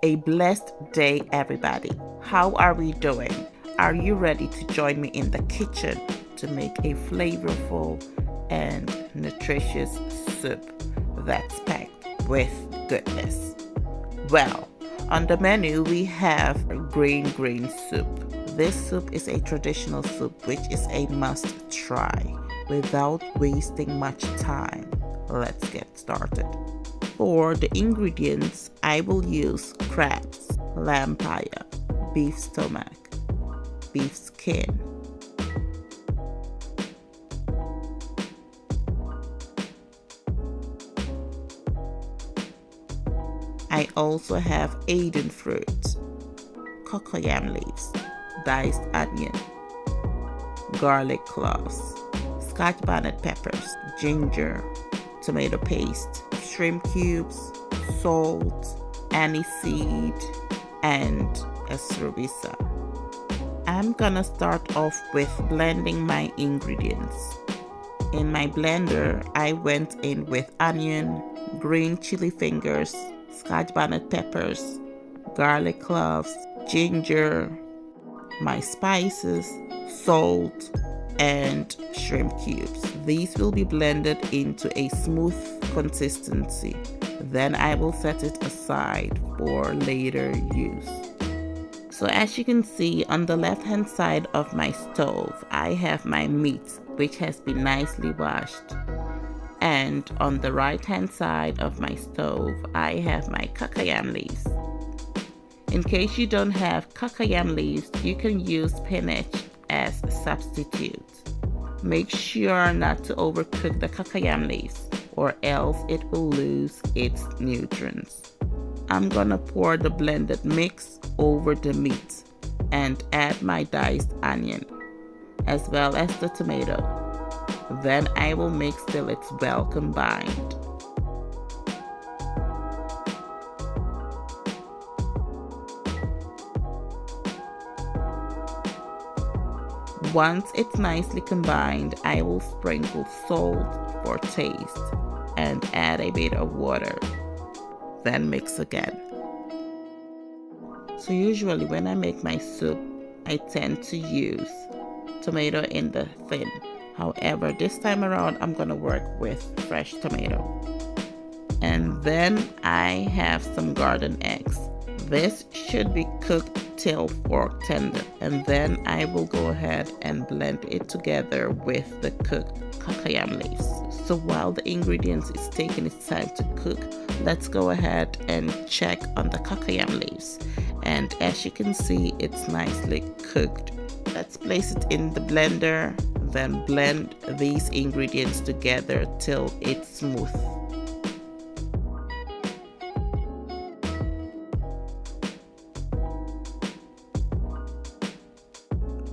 A blessed day, everybody. How are we doing? Are you ready to join me in the kitchen to make a flavorful and nutritious soup that's packed with goodness? Well, on the menu we have green soup. This soup is a traditional soup which is a must try. Without wasting much time, let's get started. For the ingredients, I will use crabs, lamb paya, beef stomach, beef skin, I also have Aden fruit, cocoyam leaves, diced onion, garlic cloves, Scotch bonnet peppers, ginger, tomato paste, shrimp cubes, salt, anise seed, and esrubisa. I'm gonna start off with blending my ingredients. In my blender, I went in with onion, green chili fingers, Scotch bonnet peppers, garlic cloves, ginger, my spices, salt, and shrimp cubes. These will be blended into a smooth consistency. Then I will set it aside for later use. So as you can see, on the left hand side of my stove, I have my meat, which has been nicely washed. And on the right hand side of my stove, I have my cocoyam leaves. In case you don't have cocoyam leaves, you can use spinach as a substitute. Make sure not to overcook the cocoyam leaves or else it will lose its nutrients. I'm gonna pour the blended mix over the meat and add my diced onion as well as the tomato. Then I will mix till it's well combined. Once it's nicely combined, I will sprinkle salt for taste and add a bit of water. Then mix again. So usually when I make my soup, I tend to use tomato in the thin. However, this time around, I'm gonna work with fresh tomato. And then I have some garden eggs. This should be cooked till fork tender, and then I will go ahead and blend it together with the cooked cocoyam leaves. So while the ingredients is taking its time to cook, let's go ahead and check on the cocoyam leaves. And as you can see, it's nicely cooked. Let's place it in the blender, then blend these ingredients together till it's smooth.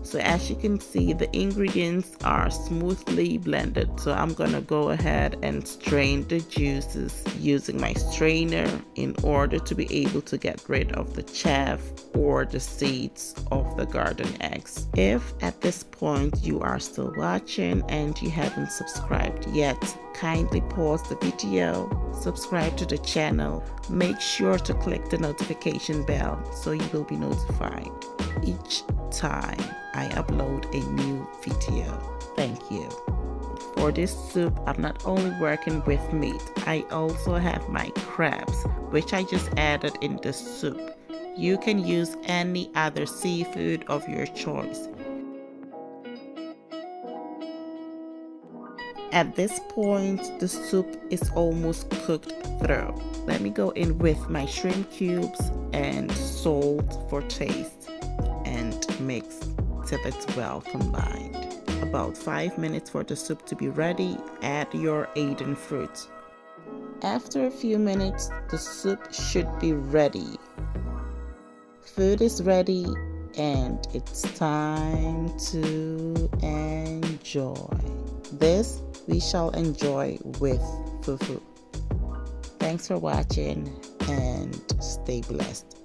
So as you can see, the ingredients are smoothly blended. So I'm gonna go ahead and strain the juices using my strainer in order to be able to get rid of the chaff or the seeds of the garden eggs. If at this point you are still watching and you haven't subscribed yet, kindly pause the video, subscribe to the channel, make sure to click the notification bell so you will be notified each time I upload a new video. Thank you. For this soup, I'm not only working with meat, I also have my crabs, which I just added in the soup. You can use any other seafood of your choice. At this point, the soup is almost cooked through. Let me go in with my shrimp cubes and salt for taste and mix till it's well combined. About 5 minutes for the soup to be ready. Add your Aden fruit. After a few minutes, the soup should be ready. Food is ready and it's time to enjoy. This we shall enjoy with fufu. Thanks for watching and stay blessed.